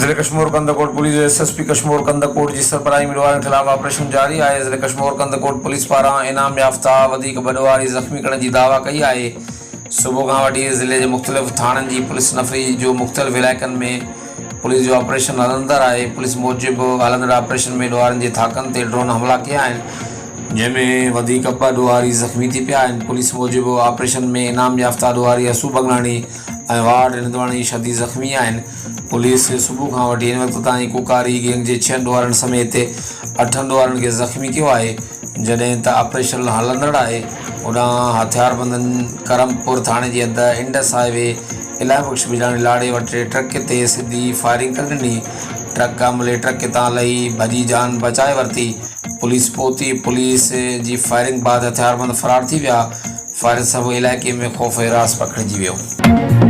ज़िले क़शमूर क़ंधकोट police SSP क़शमूर क़ंधकोट की सरबराही में ॾोहरारण खिलाफ ऑपरेशन जारी है। ज़िले क़शमूर क़ंधकोट पुलिस पारान इनाम याफ्ता वधीक ॾोहरी जख्मी करण की दावा कई है। सुबह का वठी ज़िले के मुख़्तलिफ़ थाणनि की पुलिस नफ़री जो मुख़्तलिफ़ इलाइक़नि में पुलिस जो ऑपरेशन हलंदड़ है। पुलिस मूजिब हलंदड़ ऑपरेशन में ॾोहरनि के थाकनि ते ड्रोन हमला किया है, जंहिंमें वधीक ॿ ॾोहारी ज़ख्मी थी पिया आहिनि। पुलिस मूजिब ऑपरेशन में इनाम याफ्ता ॾोहारी असू बंगलाणी ऐं वार्ड निंदवाणी शदी ज़ख्मी आहिनि। पुलिस सुबह का वठी हिन वक़्त ताईं कुकारी गैंग के 6 ॾोहारनि समेत 8 ॾोहारनि खे ज़ख्मी किया है। जॾहिं त ऑपरेशन हलंदड़ है ओॾां हथियारबंदन करमपुर थाणे जी हद इंडस हाईवे इलाही बख़्श बिजाणी लाड़े वटे ट्रक ते सीधी फायरिंग कर ॾिनी। ट्रक अमले ट्रक तां लही भॼी जान बचाए वरिती। पुलिस पहुती। पुलिस जी फायरिंग बाद हथियारबंद फरार थी विया। फायर सब इलाइक़े में ख़ौफ़ हिरास पकड़िजी वियो।